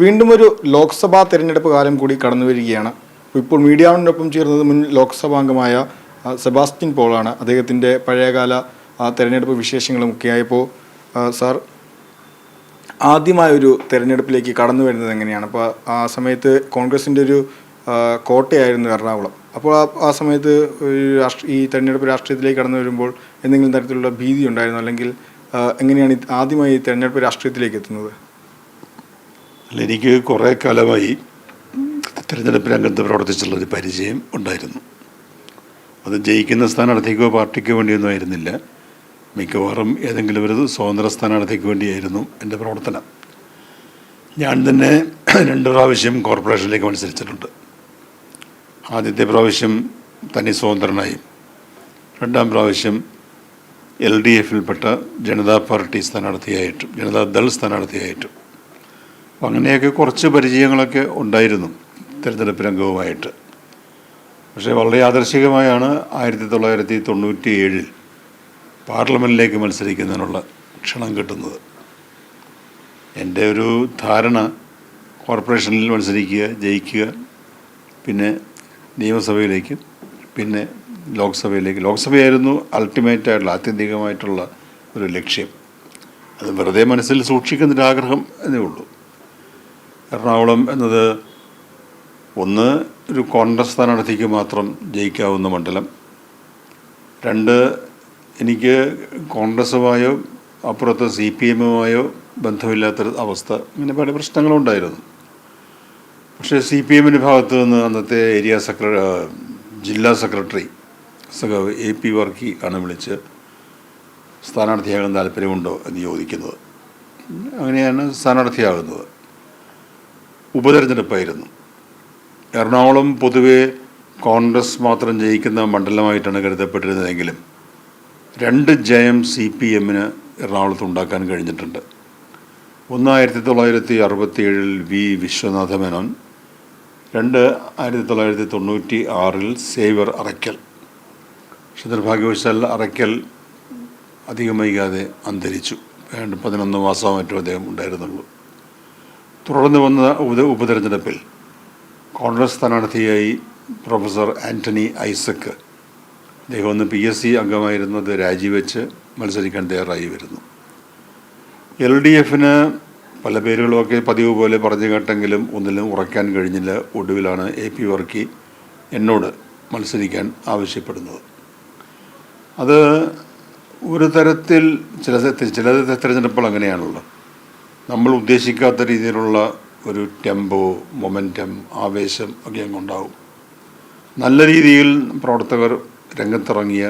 വീണ്ടും ഒരു ലോക്സഭാ തെരഞ്ഞെടുപ്പ് കാലം കൂടി കടന്നു വരികയാണ്. ഇപ്പോൾ മീഡിയ വണിനൊപ്പം ചേർന്നത് മുൻ ലോക്സഭാംഗമായ സെബാസ്റ്റ്യൻ പോളാണ്. അദ്ദേഹത്തിൻ്റെ പഴയകാല തെരഞ്ഞെടുപ്പ് വിശേഷങ്ങളുമൊക്കെ ആയപ്പോൾ സാർ ആദ്യമായൊരു തെരഞ്ഞെടുപ്പിലേക്ക് കടന്നു വരുന്നത് എങ്ങനെയാണ്? അപ്പോൾ ആ സമയത്ത് കോൺഗ്രസിൻ്റെ ഒരു കോട്ടയായിരുന്നു എറണാകുളം. അപ്പോൾ ആ സമയത്ത് ഈ തെരഞ്ഞെടുപ്പ് രാഷ്ട്രീയത്തിലേക്ക് കടന്നു വരുമ്പോൾ എന്തെങ്കിലും തരത്തിലുള്ള ഭീതി ഉണ്ടായിരുന്നു? അല്ലെങ്കിൽ എങ്ങനെയാണ് ആദ്യമായി ഈ തെരഞ്ഞെടുപ്പ് രാഷ്ട്രീയത്തിലേക്ക് എത്തുന്നത്? എനിക്ക് കുറേ കാലമായി തിരഞ്ഞെടുപ്പ് രംഗത്ത് പ്രവർത്തിച്ചുള്ളൊരു പരിചയം ഉണ്ടായിരുന്നു. അത് ജയിക്കുന്ന സ്ഥാനാർത്ഥിക്കോ പാർട്ടിക്കോ വേണ്ടിയൊന്നും ആയിരുന്നില്ല. മിക്കവാറും ഏതെങ്കിലും ഒരു സ്വതന്ത്ര സ്ഥാനാർത്ഥിക്ക് വേണ്ടിയായിരുന്നു എൻ്റെ പ്രവർത്തനം. ഞാൻ തന്നെ 2 പ്രാവശ്യം കോർപ്പറേഷനിലേക്ക് മത്സരിച്ചിട്ടുണ്ട്. ആദ്യത്തെ പ്രാവശ്യം തനി സ്വതന്ത്രനായും, 2ാം പ്രാവശ്യം LDFിൽപ്പെട്ട ജനതാ പാർട്ടി സ്ഥാനാർത്ഥിയായിട്ടും ജനതാദൾ സ്ഥാനാർത്ഥിയായിട്ടും. അപ്പം അങ്ങനെയൊക്കെ കുറച്ച് പരിചയങ്ങളൊക്കെ ഉണ്ടായിരുന്നു തിരഞ്ഞെടുപ്പ് രംഗവുമായിട്ട്. പക്ഷേ വളരെ യാദൃശ്ചികമായാണ് 1997 പാർലമെൻറ്റിലേക്ക് മത്സരിക്കുന്നതിനുള്ള ക്ഷണം കിട്ടുന്നത്. എൻ്റെ ഒരു ധാരണ കോർപ്പറേഷനിൽ മത്സരിക്കുക, ജയിക്കുക, പിന്നെ നിയമസഭയിലേക്ക്, പിന്നെ ലോക്സഭയായിരുന്നു അൾട്ടിമേറ്റായിട്ടുള്ള ആത്യന്തികമായിട്ടുള്ള ഒരു ലക്ഷ്യം. അത് വെറുതെ മനസ്സിൽ സൂക്ഷിക്കുന്നൊരാഗ്രഹം എന്നേ ഉള്ളൂ. എറണാകുളം എന്നത് ഒന്ന് ഒരു കോൺഗ്രസ് സ്ഥാനാർത്ഥിക്ക് മാത്രം ജയിക്കാവുന്ന മണ്ഡലം, 2 എനിക്ക് കോൺഗ്രസുമായോ അപ്പുറത്ത് CPMമായോ ബന്ധമില്ലാത്തൊരു അവസ്ഥ, ഇങ്ങനെ പല പ്രശ്നങ്ങളുണ്ടായിരുന്നു. പക്ഷേ CPMൻ്റെ ഭാഗത്ത് നിന്ന് അന്നത്തെ ജില്ലാ സെക്രട്ടറി AP വർക്കി ആണ് വിളിച്ച് സ്ഥാനാർത്ഥിയാകാൻ താല്പര്യമുണ്ടോ എന്ന് ചോദിക്കുന്നത്. അങ്ങനെയാണ് സ്ഥാനാർത്ഥിയാകുന്നത്. ഉപതെരഞ്ഞെടുപ്പായിരുന്നു. എറണാകുളം പൊതുവെ കോൺഗ്രസ് മാത്രം ജയിക്കുന്ന മണ്ഡലമായിട്ടാണ് കരുതപ്പെട്ടിരുന്നതെങ്കിലും 2 ജയം CPMന് എറണാകുളത്ത് ഉണ്ടാക്കാൻ കഴിഞ്ഞിട്ടുണ്ട്. 1967 V വിശ്വനാഥ മേനോൻ, 1996 സേവ്യർ അറയ്ക്കൽ. പക്ഷെ നിർഭാഗ്യവശാൽ അറയ്ക്കൽ അധികം വൈകാതെ അന്തരിച്ചു. 11 മാസമോ മറ്റോ അദ്ദേഹം ഉണ്ടായിരുന്നുള്ളൂ. തുടർന്ന് വന്ന ഉപതെരഞ്ഞെടുപ്പിൽ കോൺഗ്രസ് സ്ഥാനാർത്ഥിയായി പ്രൊഫസർ ആൻ്റണി ഐസക്, അദ്ദേഹം ഒന്ന് PSC അംഗമായിരുന്നത്, രാജിവെച്ച് മത്സരിക്കാൻ തയ്യാറായി വരുന്നു. LDFന് പല പേരുകളൊക്കെ പതിവ് പോലെ പറഞ്ഞു കേട്ടെങ്കിലും ഒന്നിലും ഉറയ്ക്കാൻ കഴിഞ്ഞില്ല. ഒടുവിലാണ് AP വർക്കി എന്നോട് മത്സരിക്കാൻ ആവശ്യപ്പെടുന്നത്. അത് ഒരു തരത്തിൽ ചില തിരഞ്ഞെടുപ്പുകൾ അങ്ങനെയാണല്ലോ, നമ്മൾ ഉദ്ദേശിക്കാത്ത രീതിയിലുള്ള ഒരു ടെമ്പോ, മൊമെൻറ്റം, ആവേശം ഒക്കെ അങ്ങുണ്ടാവും. നല്ല രീതിയിൽ പ്രവർത്തകർ രംഗത്തിറങ്ങിയ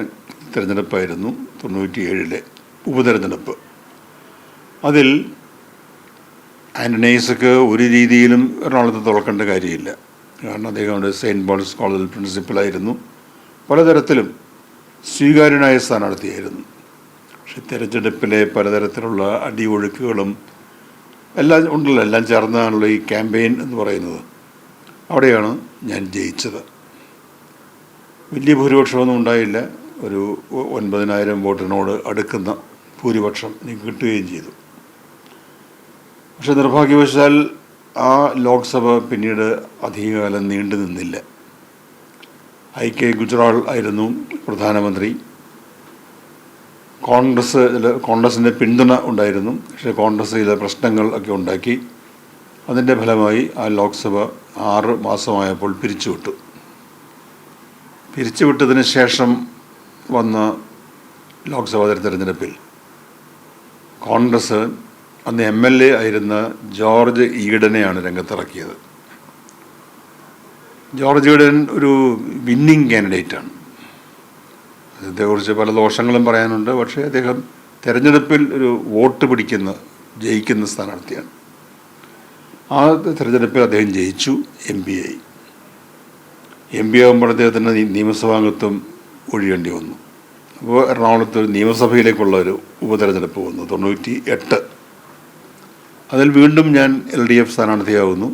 തിരഞ്ഞെടുപ്പായിരുന്നു 97 ഉപതെരഞ്ഞെടുപ്പ്. അതിൽ ആൻ്റണി ഐസക് ഒരു രീതിയിലും എറണാകുളത്ത് തുറക്കേണ്ട കാര്യമില്ല. കാരണം അദ്ദേഹം സെയിൻറ്റ് പോൾസ് കോളേജിൽ പ്രിൻസിപ്പലായിരുന്നു. പലതരത്തിലും സ്വീകാര്യനായ സ്ഥാനാർത്ഥിയായിരുന്നു. പക്ഷെ തിരഞ്ഞെടുപ്പിലെ പലതരത്തിലുള്ള അടിയൊഴുക്കുകളും എല്ലാം ഉണ്ടല്ലോ, എല്ലാം ചേർന്നാണല്ലോ ഈ ക്യാമ്പയിൻ എന്ന് പറയുന്നത്. അവിടെയാണ് ഞാൻ ജയിച്ചത്. വലിയ ഭൂരിപക്ഷമൊന്നും ഉണ്ടായില്ല. ഒരു 9,000 വോട്ടിനോട് അടുക്കുന്ന ഭൂരിപക്ഷം എനിക്ക് കിട്ടുകയും ചെയ്തു. പക്ഷെ നിർഭാഗ്യവശാൽ ആ ലോക്സഭ പിന്നീട് അധികകാലം നീണ്ടു നിന്നില്ല. IK ഗുജ്റാൾ ആയിരുന്നു പ്രധാനമന്ത്രി. കോൺഗ്രസിൻ്റെ പിന്തുണ ഉണ്ടായിരുന്നു. പക്ഷേ കോൺഗ്രസ് ചില പ്രശ്നങ്ങൾ ഒക്കെ ഉണ്ടാക്കി. അതിൻ്റെ ഫലമായി ആ ലോക്സഭ 6 മാസമായപ്പോൾ പിരിച്ചുവിട്ടു. പിരിച്ചുവിട്ടതിന് ശേഷം വന്ന ലോക്സഭാ തെരഞ്ഞെടുപ്പിൽ കോൺഗ്രസ് അന്ന് MLA ആയിരുന്ന ജോർജ് ഈഡനെയാണ് രംഗത്തിറക്കിയത്. ജോർജ് ഈഡൻ ഒരു വിന്നിങ് കാൻഡിഡേറ്റാണ്. അദ്ദേഹത്തെക്കുറിച്ച് പല ദോഷങ്ങളും പറയാനുണ്ട്. പക്ഷേ അദ്ദേഹം തിരഞ്ഞെടുപ്പിൽ ഒരു വോട്ട് ജയിക്കുന്ന സ്ഥാനാർത്ഥിയാണ്. ആ തിരഞ്ഞെടുപ്പിൽ അദ്ദേഹം ജയിച്ചു, MP ആയി. MP ആകുമ്പോൾ അദ്ദേഹത്തിന് നിയമസഭാംഗത്വം ഒഴിയേണ്ടി വന്നു. അപ്പോൾ എറണാകുളത്ത് നിയമസഭയിലേക്കുള്ള ഒരു ഉപതെരഞ്ഞെടുപ്പ് വന്നു 98. അതിൽ വീണ്ടും ഞാൻ LDF സ്ഥാനാർത്ഥിയാവുന്നു.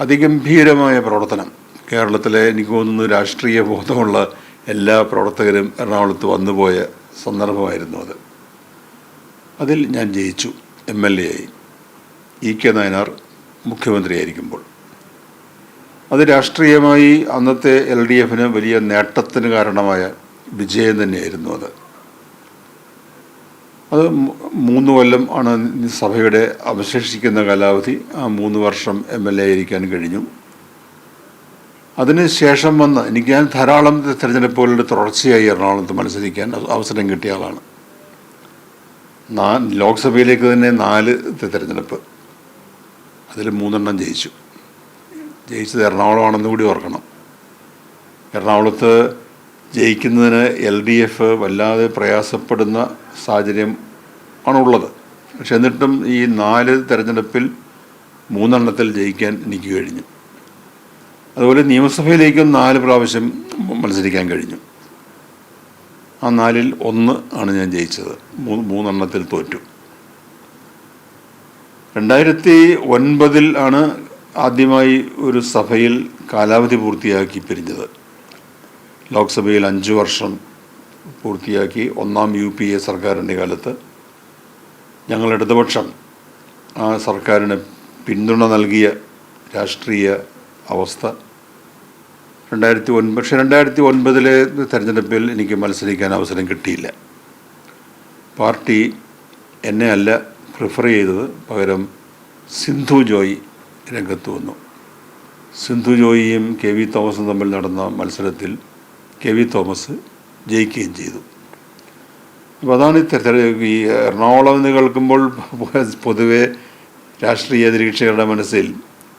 അതിഗംഭീരമായ പ്രവർത്തനം. കേരളത്തിലെ എനിക്ക് തോന്നുന്നു രാഷ്ട്രീയ ബോധമുള്ള എല്ലാ പ്രവർത്തകരും എറണാകുളത്ത് വന്നുപോയ സന്ദർഭമായിരുന്നു അത്. അതിൽ ഞാൻ ജയിച്ചു, MLA ആയി. EK നായനാർ മുഖ്യമന്ത്രിയായിരിക്കുമ്പോൾ. അത് രാഷ്ട്രീയമായി അന്നത്തെ LDFന് വലിയ നേട്ടത്തിന് കാരണമായ വിജയം തന്നെയായിരുന്നു. അത് 3 കൊല്ലം ആണ് സഭയുടെ അവശേഷിക്കുന്ന കാലാവധി. ആ 3 വർഷം MLA ആയിരിക്കാൻ കഴിഞ്ഞു. അതിന് ശേഷം ഞാൻ ധാരാളം തിരഞ്ഞെടുപ്പുകളുടെ തുടർച്ചയായി എറണാകുളത്ത് മത്സരിക്കാൻ അവസരം കിട്ടിയ ആളാണ്. ലോക്സഭയിലേക്ക് തന്നെ 4 തിരഞ്ഞെടുപ്പ്, അതിൽ 3 ജയിച്ചത് എറണാകുളമാണെന്ന് കൂടി ഓർക്കണം. എറണാകുളത്ത് ജയിക്കുന്നതിന് LDF വല്ലാതെ പ്രയാസപ്പെടുന്ന സാഹചര്യം ആണുള്ളത്. പക്ഷെ എന്നിട്ടും ഈ 4 തിരഞ്ഞെടുപ്പിൽ 3 ജയിക്കാൻ എനിക്ക് കഴിഞ്ഞു. അതുപോലെ നിയമസഭയിലേക്കും 4 പ്രാവശ്യം മത്സരിക്കാൻ കഴിഞ്ഞു. ആ 4-ൽ 1 ആണ് ഞാൻ ജയിച്ചത്. 3 തോറ്റു. 2009 ആണ് ആദ്യമായി ഒരു സഭയിൽ കാലാവധി പൂർത്തിയാക്കി പിരിഞ്ഞത്. ലോക്സഭയിൽ 5 വർഷം പൂർത്തിയാക്കി 1ാം UPA സർക്കാരിൻ്റെ കാലത്ത് ഞങ്ങൾ ഇടതുപക്ഷം ആ സർക്കാരിന് പിന്തുണ നൽകിയ രാഷ്ട്രീയ അവസ്ഥ 2009. പക്ഷേ 2009 തെരഞ്ഞെടുപ്പിൽ എനിക്ക് മത്സരിക്കാൻ അവസരം കിട്ടിയില്ല. പാർട്ടി എന്നെ അല്ല പ്രിഫർ ചെയ്തത്, പകരം സിന്ധു ജോയ് രംഗത്ത് വന്നു. സിന്ധു ജോയിയും KV തോമസും തമ്മിൽ നടന്ന മത്സരത്തിൽ KV തോമസ് ജയിക്കുകയും ചെയ്തു. അപ്പോൾ അതാണ് ഈ എറണാകുളം എന്ന് കേൾക്കുമ്പോൾ പൊതുവെ രാഷ്ട്രീയ നിരീക്ഷകരുടെ മനസ്സിൽ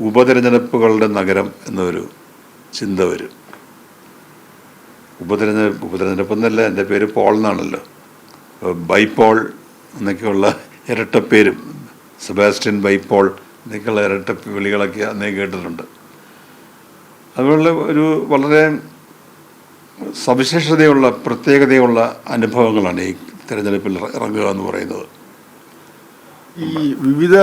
ഉപതെരഞ്ഞെടുപ്പുകളുടെ നഗരം എന്നൊരു ചിന്ത വരും. ഉപതെരഞ്ഞെടുപ്പ് എന്നല്ല, എൻ്റെ പേര് പോൾ എന്നാണല്ലോ. ബൈപോൾ എന്നൊക്കെയുള്ള ഇരട്ടപ്പേരും, സെബാസ്റ്റ്യൻ ബൈപോൾ എന്നൊക്കെയുള്ള ഇരട്ട വിളികളൊക്കെ അന്നേ കേട്ടിട്ടുണ്ട്. അതുപോലെ ഒരു വളരെ സവിശേഷതയുള്ള പ്രത്യേകതയുള്ള അനുഭവങ്ങളാണ് ഈ തിരഞ്ഞെടുപ്പിൽ ഇറങ്ങുക എന്ന് പറയുന്നത്. ഈ വിവിധ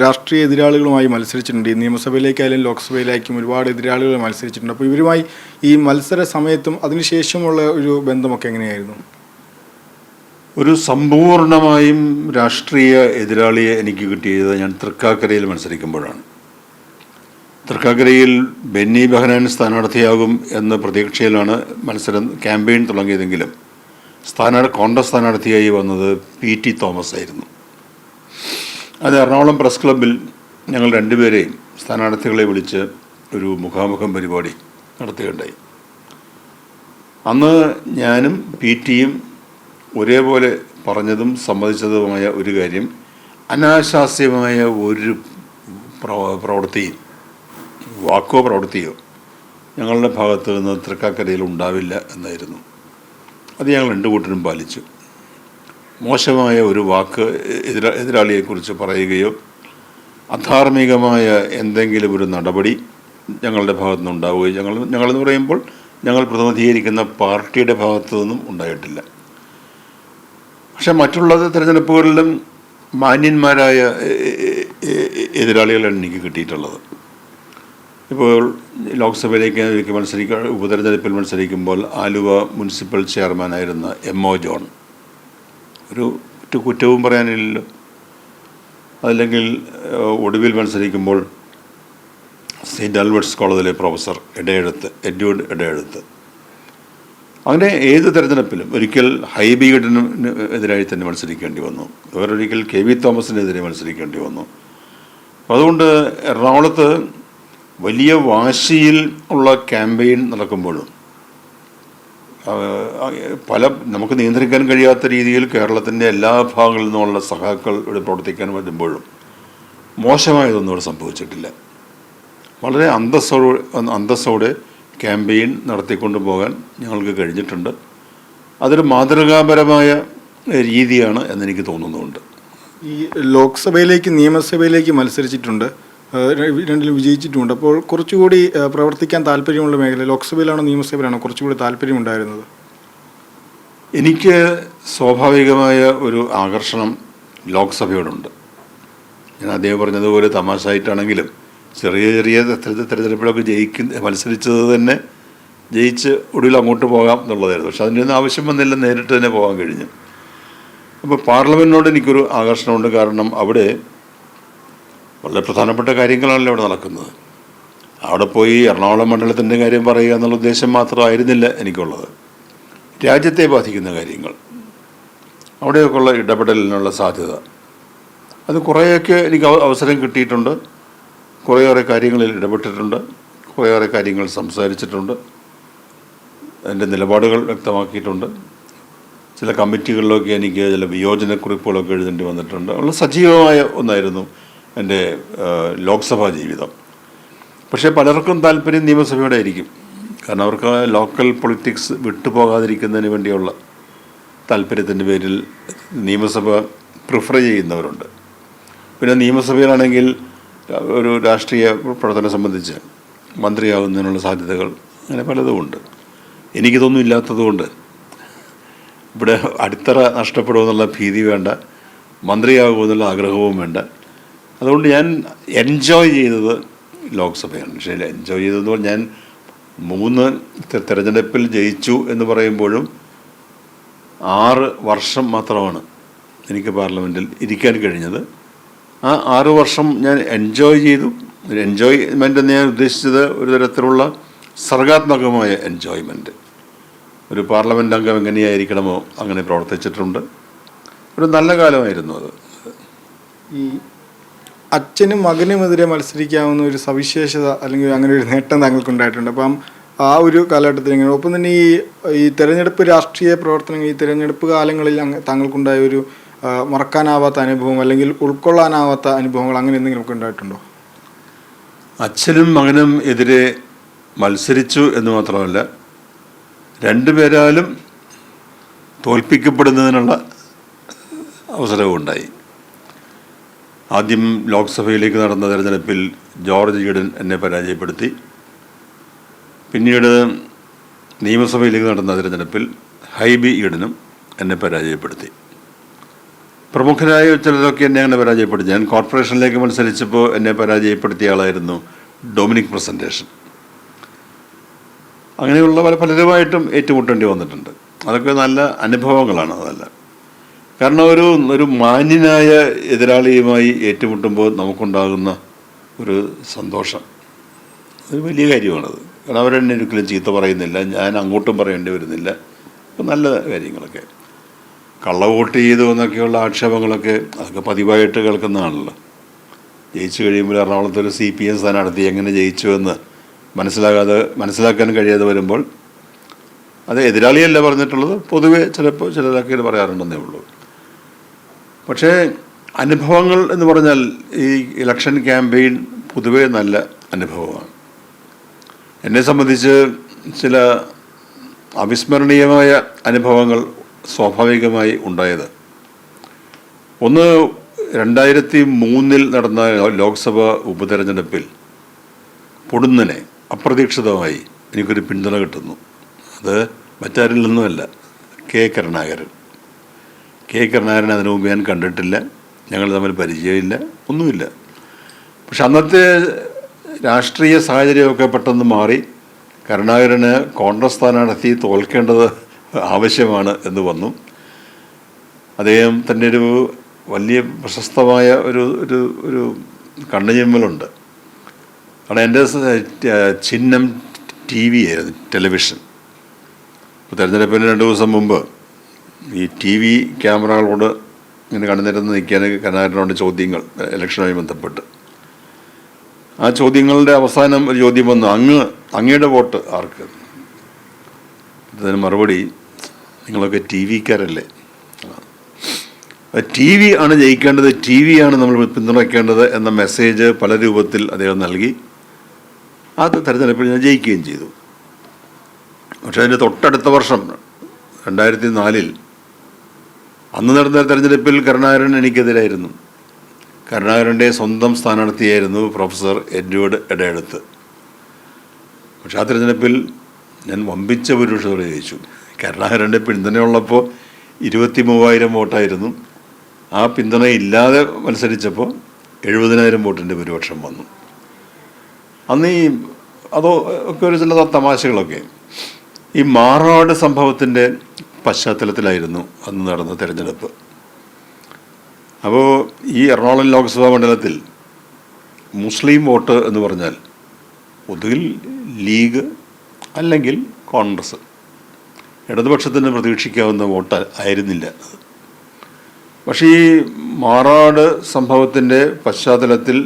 രാഷ്ട്രീയ എതിരാളികളുമായി മത്സരിച്ചിട്ടുണ്ട്. ഈ നിയമസഭയിലേക്കായാലും ലോക്സഭയിലേക്കും ഒരുപാട് എതിരാളികൾ മത്സരിച്ചിട്ടുണ്ട്. അപ്പോൾ ഇവരുമായി ഈ മത്സര സമയത്തും അതിനുശേഷമുള്ള ഒരു ബന്ധമൊക്കെ എങ്ങനെയായിരുന്നു? ഒരു സമ്പൂർണമായും രാഷ്ട്രീയ എതിരാളിയെ എനിക്ക് കിട്ടിയത് ഞാൻ തൃക്കാക്കരയിൽ മത്സരിക്കുമ്പോഴാണ്. തൃക്കാക്കരയിൽ ബെന്നി ബെഹനാൻ സ്ഥാനാർത്ഥിയാകും എന്ന പ്രതീക്ഷയിലാണ് ക്യാമ്പയിൻ തുടങ്ങിയതെങ്കിലും കോൺഗ്രസ് സ്ഥാനാർത്ഥിയായി വന്നത് PT തോമസ് ആയിരുന്നു. അത് എറണാകുളം പ്രസ് ക്ലബ്ബിൽ ഞങ്ങൾ 2 പേരെയും സ്ഥാനാർത്ഥികളെ വിളിച്ച് ഒരു മുഖാമുഖം പരിപാടി നടത്തുകയുണ്ടായി. അന്ന് ഞാനും PTയും ഒരേപോലെ പറഞ്ഞതും സമ്മതിച്ചതുമായ ഒരു കാര്യം, അനാശാസ്യമായ ഒരു പ്രവൃത്തിയും വാക്കോ പ്രവൃത്തിയോ ഞങ്ങളുടെ ഭാഗത്ത് നിന്ന് തൃക്കാക്കരയിൽ ഉണ്ടാവില്ല എന്നായിരുന്നു. അത് ഞങ്ങൾ 2 കൂട്ടരും പാലിച്ചു. മോശമായ ഒരു വാക്ക് എതിരാളിയെക്കുറിച്ച് പറയുകയോ അധാർമികമായ എന്തെങ്കിലും ഒരു നടപടി ഞങ്ങളുടെ ഭാഗത്തു നിന്നുണ്ടാവുകയോ ഞങ്ങളെന്ന് പറയുമ്പോൾ ഞങ്ങൾ പ്രതിനിധീകരിക്കുന്ന പാർട്ടിയുടെ ഭാഗത്തു നിന്നും ഉണ്ടായിട്ടില്ല. പക്ഷെ മറ്റുള്ള തിരഞ്ഞെടുപ്പുകളിലും മാന്യന്മാരായ എതിരാളികളാണ് എനിക്ക് കിട്ടിയിട്ടുള്ളത്. ഇപ്പോൾ ലോക്സഭയിലേക്ക് ഉപതെരഞ്ഞെടുപ്പിൽ മത്സരിക്കുമ്പോൾ ആലുവ മുനിസിപ്പൽ ചെയർമാനായിരുന്ന MO ജോൺ, ഒരു കുറ്റവും പറയാനില്ലല്ലോ. അതല്ലെങ്കിൽ ഒടുവിൽ മത്സരിക്കുമ്പോൾ സെയിൻറ്റ് ആൽബർട്ട്സ് കോളേജിലെ പ്രൊഫസർ എഡ്വേർഡ് ഇടയെഴുത്ത്. അങ്ങനെ ഏത് തെരഞ്ഞെടുപ്പിലും ഒരിക്കൽ ഹൈബി ഈഡന് എതിരായി തന്നെ മത്സരിക്കേണ്ടി വന്നു, വേറൊരിക്കൽ KV തോമസിനെതിരെ മത്സരിക്കേണ്ടി വന്നു. അതുകൊണ്ട് എറണാകുളത്ത് വലിയ വാശിയിൽ ഉള്ള ക്യാമ്പയിൻ നടക്കുമ്പോഴും നമുക്ക് നിയന്ത്രിക്കാൻ കഴിയാത്ത രീതിയിൽ കേരളത്തിൻ്റെ എല്ലാ ഭാഗങ്ങളിൽ നിന്നുള്ള സഖാക്കൾ ഇവിടെ പ്രവർത്തിക്കാൻ വരുമ്പോഴും മോശമായതൊന്നും ഇവിടെ സംഭവിച്ചിട്ടില്ല. വളരെ അന്തസ്സോടെ ക്യാമ്പയിൻ നടത്തിക്കൊണ്ടു പോകാൻ ഞങ്ങൾക്ക് കഴിഞ്ഞിട്ടുണ്ട്. അതൊരു മാതൃകാപരമായ രീതിയാണ് എന്നെനിക്ക് തോന്നുന്നുണ്ട്. ഈ ലോക്സഭയിലേക്ക് നിയമസഭയിലേക്ക് മത്സരിച്ചിട്ടുണ്ട്, 2ലും വിജയിച്ചിട്ടുമുണ്ട്. അപ്പോൾ കുറച്ചുകൂടി പ്രവർത്തിക്കാൻ താല്പര്യമുള്ള മേഖല ലോക്സഭയിലാണോ നിയമസഭയിലാണോ കുറച്ചുകൂടി താല്പര്യമുണ്ടായിരുന്നത്? എനിക്ക് സ്വാഭാവികമായ ഒരു ആകർഷണം ലോക്സഭയോടുണ്ട്. ഞാൻ അദ്ദേഹം പറഞ്ഞതുപോലെ തമാശയായിട്ടാണെങ്കിലും ചെറിയ തെരഞ്ഞെടുപ്പിലൊക്കെ മത്സരിച്ചത് തന്നെ ജയിച്ച് ഒടുവിൽ അങ്ങോട്ട് പോകാം എന്നുള്ളതായിരുന്നു. പക്ഷെ അതിൻ്റെ ഒന്നും ആവശ്യം വന്നില്ല, നേരിട്ട് തന്നെ പോകാൻ കഴിഞ്ഞു. അപ്പോൾ പാർലമെൻറ്റിനോട് എനിക്കൊരു ആകർഷണമുണ്ട്. കാരണം അവിടെ വളരെ പ്രധാനപ്പെട്ട കാര്യങ്ങളാണല്ലോ അവിടെ നടക്കുന്നത്. അവിടെ പോയി എറണാകുളം മണ്ഡലത്തിൻ്റെ കാര്യം പറയുക എന്നുള്ള ഉദ്ദേശം മാത്രമായിരുന്നില്ല എനിക്കുള്ളത്. രാജ്യത്തെ ബാധിക്കുന്ന കാര്യങ്ങൾ, അവിടെയൊക്കെയുള്ള ഇടപെടലിനുള്ള സാധ്യത, അത് കുറേയൊക്കെ എനിക്ക് അവസരം കിട്ടിയിട്ടുണ്ട്. കുറേയേറെ കാര്യങ്ങളിൽ ഇടപെട്ടിട്ടുണ്ട്, കുറേയേറെ കാര്യങ്ങൾ സംസാരിച്ചിട്ടുണ്ട്, അതിൻ്റെ നിലപാടുകൾ വ്യക്തമാക്കിയിട്ടുണ്ട്. ചില കമ്മിറ്റികളിലൊക്കെ എനിക്ക് ചില വിയോജനക്കുറിപ്പുകളൊക്കെ എഴുതേണ്ടി വന്നിട്ടുണ്ട്. വളരെ സജീവമായ ഒന്നായിരുന്നു എൻ്റെ ലോക്സഭാ ജീവിതം. പക്ഷേ പലർക്കും താല്പര്യം നിയമസഭയുടെ ആയിരിക്കും. കാരണം അവർക്ക് ലോക്കൽ പൊളിറ്റിക്സ് വിട്ടുപോകാതിരിക്കുന്നതിന് വേണ്ടിയുള്ള താല്പര്യത്തിൻ്റെ പേരിൽ നിയമസഭ പ്രിഫർ ചെയ്യുന്നവരുണ്ട്. പിന്നെ നിയമസഭയിലാണെങ്കിൽ ഒരു രാഷ്ട്രീയ പ്രവർത്തനം സംബന്ധിച്ച് മന്ത്രിയാകുന്നതിനുള്ള സാധ്യതകൾ അങ്ങനെ പലതുമുണ്ട്. എനിക്കിതൊന്നും ഇല്ലാത്തതുകൊണ്ട് ഇവിടെ അടിത്തറ നഷ്ടപ്പെടുമെന്നുള്ള ഭീതി വേണ്ട, മന്ത്രിയാകുമെന്നുള്ള ആഗ്രഹവും വേണ്ട. അതുകൊണ്ട് ഞാൻ എൻജോയ് ചെയ്തത് ലോക്സഭയാണ്. പക്ഷേ എൻജോയ് ചെയ്തതെന്ന് പറഞ്ഞാൽ ഞാൻ 3 തെരഞ്ഞെടുപ്പിൽ ജയിച്ചു എന്ന് പറയുമ്പോഴും 6 വർഷം മാത്രമാണ് എനിക്ക് പാർലമെൻറ്റിൽ ഇരിക്കാൻ കഴിഞ്ഞത്. ആ 6 വർഷം ഞാൻ എൻജോയ് ചെയ്തു. എൻജോയ്മെൻ്റ് എന്ന് ഞാൻ ഉദ്ദേശിച്ചത് ഒരു തരത്തിലുള്ള സർഗാത്മകമായ എൻജോയ്മെൻറ്റ്. ഒരു പാർലമെൻറ്റ് അംഗം എങ്ങനെയായിരിക്കണമോ അങ്ങനെ പ്രവർത്തിച്ചിട്ടുണ്ട്. ഒരു നല്ല കാലമായിരുന്നു അത്. ഈ അച്ഛനും മകനുമെതിരെ മത്സരിക്കാവുന്ന ഒരു സവിശേഷത അല്ലെങ്കിൽ അങ്ങനെ ഒരു നേട്ടം താങ്കൾക്കുണ്ടായിട്ടുണ്ട്. അപ്പം ആ ഒരു കാലഘട്ടത്തിൽ എങ്ങനെ, ഒപ്പം തന്നെ ഈ തെരഞ്ഞെടുപ്പ് രാഷ്ട്രീയ പ്രവർത്തനങ്ങൾ, ഈ തെരഞ്ഞെടുപ്പ് കാലങ്ങളിൽ താങ്കൾക്കുണ്ടായ ഒരു മറക്കാനാവാത്ത അനുഭവം അല്ലെങ്കിൽ ഉൾക്കൊള്ളാനാവാത്ത അനുഭവങ്ങൾ അങ്ങനെ എന്തെങ്കിലും ഉണ്ടായിട്ടുണ്ടോ? അച്ഛനും മകനും എതിരെ മത്സരിച്ചു എന്ന് മാത്രമല്ല, രണ്ടുപേരാലും തോൽപ്പിക്കപ്പെടുന്നതിനുള്ള അവസരവും ഉണ്ടായി. ആദ്യം ലോക്സഭയിലേക്ക് നടന്ന തെരഞ്ഞെടുപ്പിൽ ജോർജ് ഈഡൻ എന്നെ പരാജയപ്പെടുത്തി. പിന്നീട് നിയമസഭയിലേക്ക് നടന്ന തെരഞ്ഞെടുപ്പിൽ ഹൈബി ഈഡനും എന്നെ പരാജയപ്പെടുത്തി. പ്രമുഖരായ ചിലരൊക്കെ എന്നെ അങ്ങനെ പരാജയപ്പെടുത്തി. ഞാൻ കോർപ്പറേഷനിലേക്ക് മത്സരിച്ചപ്പോൾ എന്നെ പരാജയപ്പെടുത്തിയ ആളായിരുന്നു ഡൊമിനിക് പ്രസൻറ്റേഷൻ. അങ്ങനെയുള്ള പലരുമായിട്ടും ഏറ്റുമുട്ടേണ്ടി വന്നിട്ടുണ്ട്. അതൊക്കെ നല്ല അനുഭവങ്ങളാണ്. അതല്ല കാരണം ഒരു മാന്യനായ എതിരാളിയുമായി ഏറ്റുമുട്ടുമ്പോൾ നമുക്കുണ്ടാകുന്ന ഒരു സന്തോഷം, ഒരു വലിയ കാര്യമാണത്. കാരണം അവരെന്നെ ഒരിക്കലും ചീത്ത പറയുന്നില്ല, ഞാൻ അങ്ങോട്ടും പറയേണ്ടി വരുന്നില്ല. നല്ല കാര്യങ്ങളൊക്കെ. കള്ളവോട്ട് ചെയ്തു എന്നൊക്കെയുള്ള ആക്ഷേപങ്ങളൊക്കെ അതൊക്കെ പതിവായിട്ട് കേൾക്കുന്നതാണല്ലോ. ജയിച്ചു കഴിയുമ്പോൾ എറണാകുളത്ത് ഒരു CPM സ്ഥാനാർത്ഥി എങ്ങനെ ജയിച്ചു എന്ന് മനസ്സിലാക്കാൻ കഴിയാതെ വരുമ്പോൾ, അത് എതിരാളിയല്ല പറഞ്ഞിട്ടുള്ളത്, പൊതുവെ ചിലരൊക്കെ പറയാറുണ്ടെന്നേ ഉള്ളൂ. പക്ഷേ അനുഭവങ്ങൾ എന്ന് പറഞ്ഞാൽ ഈ ഇലക്ഷൻ ക്യാമ്പയിൻ പൊതുവെ നല്ല അനുഭവമാണ്. എന്നെ സംബന്ധിച്ച് ചില അവിസ്മരണീയമായ അനുഭവങ്ങൾ സ്വാഭാവികമായി ഉണ്ടായത്, ഒന്ന് 2003 നടന്ന ലോക്സഭ ഉപതെരഞ്ഞെടുപ്പിൽ പൊടുന്നനെ അപ്രതീക്ഷിതമായി എനിക്കൊരു പിന്തുണ കിട്ടുന്നു. അത് മറ്റാരിൽ നിന്നുമല്ല, കെ കരുണാകരൻ. അതിനു മുമ്പ് ഞാൻ കണ്ടിട്ടില്ല, ഞങ്ങൾ തമ്മിൽ പരിചയമില്ല, ഒന്നുമില്ല. പക്ഷെ അന്നത്തെ രാഷ്ട്രീയ സാഹചര്യമൊക്കെ പെട്ടെന്ന് മാറി. കരുണാകരന് കോൺഗ്രസ് സ്ഥാനാർത്ഥി തോൽക്കേണ്ടത് ആവശ്യമാണ് എന്ന് വന്നു. അദ്ദേഹം തന്നെ ഒരു വലിയ പ്രശസ്തമായ ഒരു കണ്ണുചിമ്മലുണ്ട്. കാരണം എൻ്റെ ചിഹ്നം TV ആയിരുന്നു, ടെലിവിഷൻ. തെരഞ്ഞെടുപ്പിന് 2 ദിവസം മുമ്പ് ഈ TV ക്യാമറകളോട് ഇങ്ങനെ കണ്ണുനിരന്ന് നിൽക്കാൻ കരുണാകരനോട് ചോദ്യങ്ങൾ, ഇലക്ഷനുമായി ബന്ധപ്പെട്ട്. ആ ചോദ്യങ്ങളുടെ അവസാനം ഒരു ചോദ്യം വന്നു, അങ്ങയുടെ വോട്ട് ആർക്ക്? അതിന് മറുപടി, നിങ്ങളൊക്കെ TV-ക്കാരല്ലേ, TV ആണ് ജയിക്കേണ്ടത്, TV ആണ് നമ്മൾ പിന്തുണയ്ക്കേണ്ടത് എന്ന മെസ്സേജ് പല രൂപത്തിൽ അദ്ദേഹം നൽകി. അത് തെരഞ്ഞെടുപ്പിൽ ഞാൻ ജയിക്കുകയും ചെയ്തു. പക്ഷേ അതിൻ്റെ തൊട്ടടുത്ത വർഷം 2004 അന്ന് നടന്ന തെരഞ്ഞെടുപ്പിൽ കരുണാകരൻ എനിക്കെതിരായിരുന്നു. കരുണാകരൻ്റെ സ്വന്തം സ്ഥാനാർത്ഥിയായിരുന്നു പ്രൊഫസർ എഡ്വേർഡ് എടയെടുത്ത്. പക്ഷേ ആ തെരഞ്ഞെടുപ്പിൽ ഞാൻ വമ്പിച്ച ഭൂരിപക്ഷത്തോടെ ജയിച്ചു. കരുണാകരൻ്റെ പിന്തുണയുള്ളപ്പോൾ 23,000 വോട്ടായിരുന്നു. ആ പിന്തുണ ഇല്ലാതെ മത്സരിച്ചപ്പോൾ 70,000 വോട്ടിൻ്റെ ഭൂരിപക്ഷം വന്നു. അന്ന് അതോ ഒക്കെ ഒരു ചില തമാശകളൊക്കെ. ഈ മാറാട് സംഭവത്തിൻ്റെ പശ്ചാത്തലത്തിലായിരുന്നു അന്ന് നടന്ന തെരഞ്ഞെടുപ്പ്. അപ്പോൾ ഈ എറണാകുളം ലോക്സഭാ മണ്ഡലത്തിൽ മുസ്ലിം വോട്ട് എന്ന് പറഞ്ഞാൽ ഒന്നുകിൽ ലീഗ് അല്ലെങ്കിൽ കോൺഗ്രസ്, ഇടതുപക്ഷത്തിന് പ്രതീക്ഷിക്കാവുന്ന വോട്ട് ആയിരുന്നില്ല. പക്ഷേ ഈ മാറാട് സംഭവത്തിൻ്റെ പശ്ചാത്തലത്തിൽ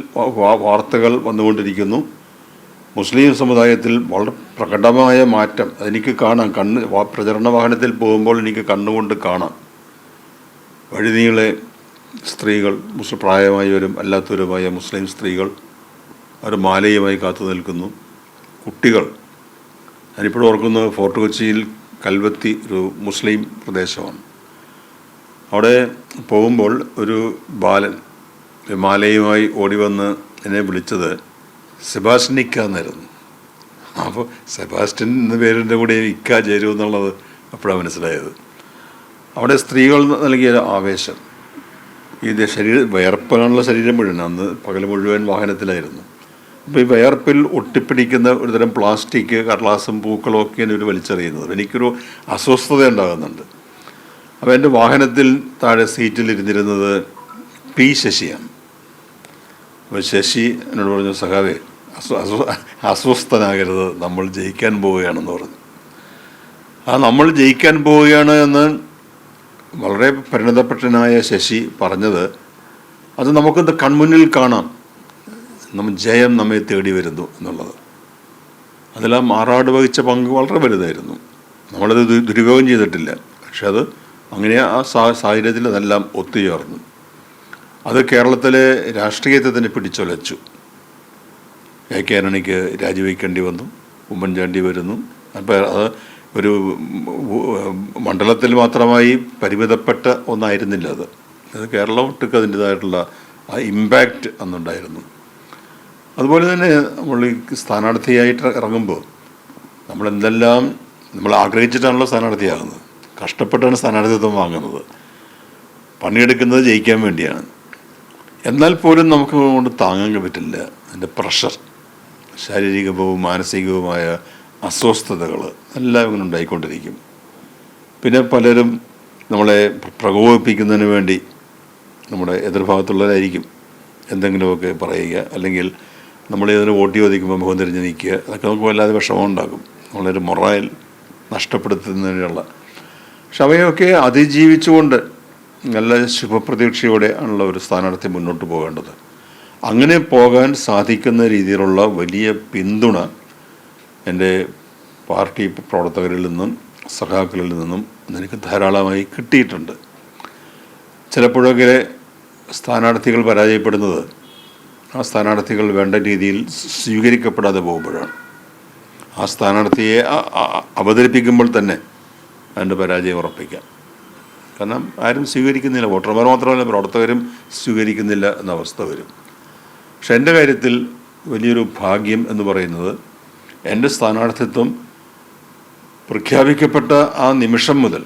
വാർത്തകൾ വന്നുകൊണ്ടിരിക്കുന്നു. മുസ്ലിം സമുദായത്തിൽ വളരെ പ്രകടമായ മാറ്റം എനിക്ക് കാണാം. പ്രചരണ വാഹനത്തിൽ പോകുമ്പോൾ എനിക്ക് കണ്ണുകൊണ്ട് കാണാം. വഴിനീളെ സ്ത്രീകൾ, പ്രായമായവരും അല്ലാത്തവരുമായ മുസ്ലിം സ്ത്രീകൾ അവർ മാലയുമായി കാത്തു നിൽക്കുന്നു. കുട്ടികൾ, ഞാനിപ്പോഴും ഓർക്കുന്നത് ഫോർട്ട് കൊച്ചിയിൽ കൽവത്തി ഒരു മുസ്ലിം പ്രദേശമാണ്. അവിടെ പോകുമ്പോൾ ഒരു ബാലൻ മാലയുമായി ഓടി വന്ന് എന്നെ വിളിച്ചത് സെബാസ്റ്റ്യൻ എന്നായിരുന്നു. അപ്പോൾ സെബാസ്റ്റ്യൻ എന്ന പേരിൻ്റെ കൂടെ ഇക്ക ചേരും എന്നുള്ളത് അപ്പോഴാണ് മനസ്സിലായത്. അവിടെ സ്ത്രീകൾ നൽകിയ ആവേശം, ഇത് വിയർപ്പിനുള്ള ശരീരം മുഴുവൻ, അന്ന് പകൽ മുഴുവൻ വാഹനത്തിലായിരുന്നു. അപ്പോൾ ഈ വിയർപ്പിൽ ഒട്ടിപ്പിടിക്കുന്ന ഒരുതരം പ്ലാസ്റ്റിക്, കടലാസും പൂക്കളും ഒക്കെയാണ് ഇവർ വലിച്ചെറിയുന്നത്. എനിക്കൊരു അസ്വസ്ഥത ഉണ്ടാകുന്നുണ്ട്. അപ്പോൾ എൻ്റെ വാഹനത്തിൽ താഴെ സീറ്റിലിരുന്നിരുന്നത് പി ശശിയാണ്. അപ്പോൾ ശശി എന്നോട് പറഞ്ഞു, സഖാവേ അസ്വസ്ഥനാകരുത്, നമ്മൾ ജയിക്കാൻ പോവുകയാണെന്ന് പറഞ്ഞു. നമ്മൾ ജയിക്കാൻ പോവുകയാണ് എന്ന് വളരെ പരിണതപ്പെട്ടനായ ശശി പറഞ്ഞത്, അത് നമുക്കത് കൺമുന്നിൽ കാണാം. ജയം നമ്മെ തേടി വരുന്നു എന്നുള്ളത്. അതിൽ മാറാട് വഹിച്ച പങ്ക് വളരെ വലുതായിരുന്നു. നമ്മളത് ദുരുപയോഗം ചെയ്തിട്ടില്ല. പക്ഷെ അത് അങ്ങനെ ആ സാഹചര്യത്തിൽ അതെല്ലാം ഒത്തുചേർന്നു. അത് കേരളത്തിലെ രാഷ്ട്രീയത്തെ തന്നെ പിടിച്ചൊലച്ചു. കെ ആന്റണിക്ക് രാജിവെക്കേണ്ടി വന്നു, ഉമ്മൻചാണ്ടി വരുന്നു. അപ്പോൾ അത് ഒരു മണ്ഡലത്തിൽ മാത്രമായി പരിമിതപ്പെട്ട ഒന്നായിരുന്നില്ല. അത് കേരളം ഒട്ടുക്ക് അതിൻ്റേതായിട്ടുള്ള ആ ഇമ്പാക്റ്റ് അന്നുണ്ടായിരുന്നു. അതുപോലെ തന്നെ നമ്മൾ ഈ സ്ഥാനാർത്ഥിയായിട്ട് ഇറങ്ങുമ്പോൾ നമ്മൾ ആഗ്രഹിച്ചിട്ടാണല്ലോ സ്ഥാനാർത്ഥിയാകുന്നത്. കഷ്ടപ്പെട്ടാണ് സ്ഥാനാർത്ഥിത്വം വാങ്ങുന്നത്. പണിയെടുക്കുന്നത് ജയിക്കാൻ വേണ്ടിയാണ്. എന്നാൽ പോലും നമുക്ക് കൊണ്ട് താങ്ങാൻ പറ്റില്ല. അതിൻ്റെ പ്രഷർ, ശാരീരികവും മാനസികവുമായ അസ്വസ്ഥതകൾ എല്ലാം ഇങ്ങനെ ഉണ്ടായിക്കൊണ്ടിരിക്കും. പിന്നെ പലരും നമ്മളെ പ്രകോപിപ്പിക്കുന്നതിന് വേണ്ടി നമ്മുടെ എതിർഭാഗത്തുള്ളവരായിരിക്കും എന്തെങ്കിലുമൊക്കെ പറയുക, അല്ലെങ്കിൽ നമ്മളേതൊരു വോട്ട് ചോദിക്കുമ്പോൾ മുഖം തിരിഞ്ഞ് നിൽക്കുക. അതൊക്കെ നമുക്ക് വല്ലാതെ വിഷമം ഉണ്ടാകും, നമ്മളൊരു മൊറൽ നഷ്ടപ്പെടുത്തുന്നതിനുള്ള. പക്ഷെ അവയൊക്കെ അതിജീവിച്ചുകൊണ്ട് നല്ല ശുഭപ്രതീക്ഷയോടെ ആണുള്ള ഒരു സ്ഥാനാർത്ഥി മുന്നോട്ട് പോകേണ്ടത്. അങ്ങനെ പോകാൻ സാധിക്കുന്ന രീതിയിലുള്ള വലിയ പിന്തുണ എൻ്റെ പാർട്ടി പ്രവർത്തകരിൽ നിന്നും സഖാക്കളിൽ നിന്നും എനിക്ക് ധാരാളമായി കിട്ടിയിട്ടുണ്ട്. ചിലപ്പോഴൊക്കെ സ്ഥാനാർത്ഥികൾ പരാജയപ്പെടുന്നത് ആ സ്ഥാനാർത്ഥികൾ വേണ്ട രീതിയിൽ സ്വീകരിക്കപ്പെടാതെ പോകുമ്പോഴാണ്. ആ സ്ഥാനാർത്ഥിയെ അവതരിപ്പിക്കുമ്പോൾ തന്നെ അതിൻ്റെ പരാജയം ഉറപ്പിക്കാം. കാരണം ആരും സ്വീകരിക്കുന്നില്ല, വോട്ടർമാർ മാത്രമല്ല പ്രവർത്തകരും സ്വീകരിക്കുന്നില്ല എന്ന അവസ്ഥ വരും. പക്ഷെ എൻ്റെ കാര്യത്തിൽ വലിയൊരു ഭാഗ്യം എന്ന് പറയുന്നത് എൻ്റെ സ്ഥാനാർത്ഥിത്വം പ്രഖ്യാപിക്കപ്പെട്ട ആ നിമിഷം മുതൽ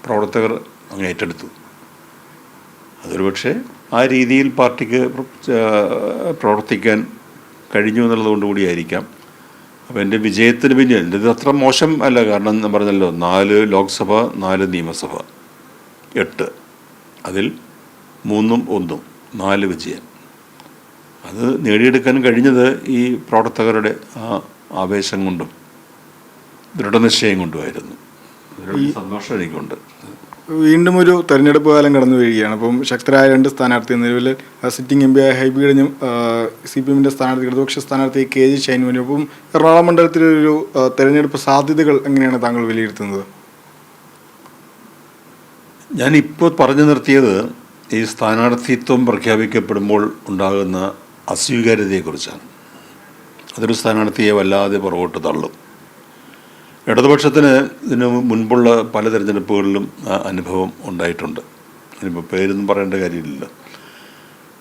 പ്രവർത്തകർ അങ്ങ് ഏറ്റെടുത്തു. അതൊരു പക്ഷേ ആ രീതിയിൽ പാർട്ടിക്ക് പ്രവർത്തിക്കാൻ കഴിഞ്ഞു എന്നുള്ളത് കൊണ്ടുകൂടിയായിരിക്കാം. അപ്പോൾ എൻ്റെ വിജയത്തിന് പിന്നിൽ എൻ്റെ ഇത് അത്ര മോശം അല്ല. കാരണം ഞാൻ പറഞ്ഞല്ലോ, 4 ലോക്സഭ 4 നിയമസഭ 8, അതിൽ 3ഉം 1ഉം 4 വിജയം. അത് നേടിയെടുക്കാൻ കഴിഞ്ഞത് ഈ പ്രവർത്തകരുടെ ആ ആവേശം കൊണ്ടും ദൃഢനിശ്ചയം കൊണ്ടുമായിരുന്നു. സന്തോഷം എനിക്കുണ്ട്. വീണ്ടും ഒരു തെരഞ്ഞെടുപ്പ് കാലം കടന്നു വരികയാണ്. അപ്പം ശക്തരായ 2 സ്ഥാനാർത്ഥി, നിലവിൽ സിറ്റിംഗ് എം പി ആയ ഹൈബീഡിനും CPM-ൻ്റെ സ്ഥാനാർത്ഥി ഇടതുപക്ഷ സ്ഥാനാർത്ഥി KG ഷൈനുവിനും. അപ്പം എറണാകുളം മണ്ഡലത്തിലൊരു തെരഞ്ഞെടുപ്പ് സാധ്യതകൾ എങ്ങനെയാണ് താങ്കൾ വിലയിരുത്തുന്നത്? ഞാനിപ്പോൾ പറഞ്ഞു നിർത്തിയത് ഈ സ്ഥാനാർത്ഥിത്വം പ്രഖ്യാപിക്കപ്പെടുമ്പോൾ ഉണ്ടാകുന്ന അസ്വീകാര്യതയെക്കുറിച്ചാണ്. അതൊരു സ്ഥാനാർത്ഥിയെ വല്ലാതെ പുറകോട്ട് തള്ളും. ഇടതുപക്ഷത്തിന് ഇതിന് മുൻപുള്ള പല തിരഞ്ഞെടുപ്പുകളിലും അനുഭവം ഉണ്ടായിട്ടുണ്ട്. അതിനിപ്പോൾ പേരൊന്നും പറയേണ്ട കാര്യമില്ല.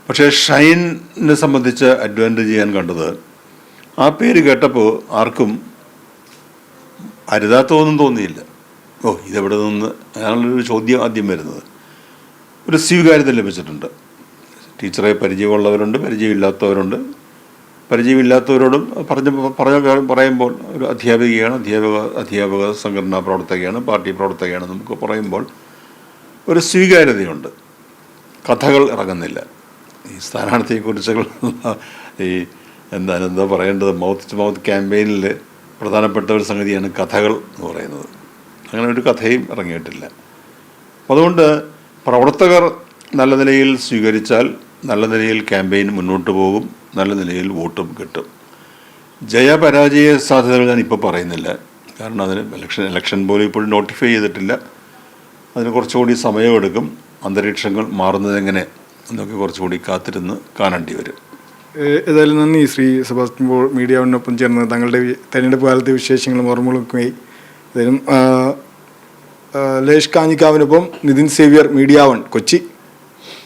പക്ഷേ ഷൈനെ സംബന്ധിച്ച് അഡ്വാൻറ്റേജ് ചെയ്യാൻ കണ്ടത്, ആ പേര് കേട്ടപ്പോൾ ആർക്കും അരുതാത്തതൊന്നും തോന്നിയില്ല. ഇതെവിടെ നിന്ന് അയാളുള്ളൊരു ചോദ്യം ആദ്യം വരുന്നത്. ഒരു സ്വീകാര്യത ലഭിച്ചിട്ടുണ്ട്. ടീച്ചറെ പരിചയമുള്ളവരുണ്ട്, പരിചയമില്ലാത്തവരുണ്ട്. പരിചയമില്ലാത്തവരോടും പറയുമ്പോൾ ഒരു അധ്യാപികയാണ്, അധ്യാപക സംഘടനാ പ്രവർത്തകയാണ്, പാർട്ടി പ്രവർത്തകയാണ് നമുക്ക് പറയുമ്പോൾ ഒരു സ്വീകാര്യതയുണ്ട്. കഥകൾ ഇറങ്ങുന്നില്ല. ഈ സ്ഥാനാർത്ഥിയെക്കുറിച്ചുള്ള ഈ എന്താ പറയേണ്ടത്, മൗത്ത് ടു മൗത്ത് ക്യാമ്പയിനിൽ പ്രധാനപ്പെട്ട ഒരു സംഗതിയാണ് കഥകൾ എന്ന് പറയുന്നത്. അങ്ങനെ ഒരു കഥയും ഇറങ്ങിയിട്ടില്ല. അപ്പം അതുകൊണ്ട് പ്രവർത്തകർ നല്ല നിലയിൽ സ്വീകരിച്ചാൽ നല്ല നിലയിൽ ക്യാമ്പയിൻ മുന്നോട്ട് പോകും, നല്ല നിലയിൽ വോട്ടും കിട്ടും. ജയപരാജയ സാധ്യതകൾ ഞാൻ ഇപ്പോൾ പറയുന്നില്ല, കാരണം അതിന് ഇലക്ഷൻ പോലും ഇപ്പോഴും നോട്ടിഫൈ ചെയ്തിട്ടില്ല. അതിന് കുറച്ചുകൂടി സമയമെടുക്കും. അന്തരീക്ഷങ്ങൾ മാറുന്നതെങ്ങനെ എന്നൊക്കെ കുറച്ചുകൂടി കാത്തിരുന്ന് കാണേണ്ടി വരും. ഏതായാലും നന്ദി ശ്രീ സെബാസ്റ്റ്യൻ പോൾ, മീഡിയ വണ്ണിനൊപ്പം ചേർന്ന് തങ്ങളുടെ തെരഞ്ഞെടുപ്പ് കാലത്തെ വിശേഷങ്ങളും ഓർമ്മകളുമായി. ഏതായാലും ലേഷ് കാഞ്ഞിക്കാവിനൊപ്പം നിതിൻ സേവ്യർ, മീഡിയ വൺ, കൊച്ചി.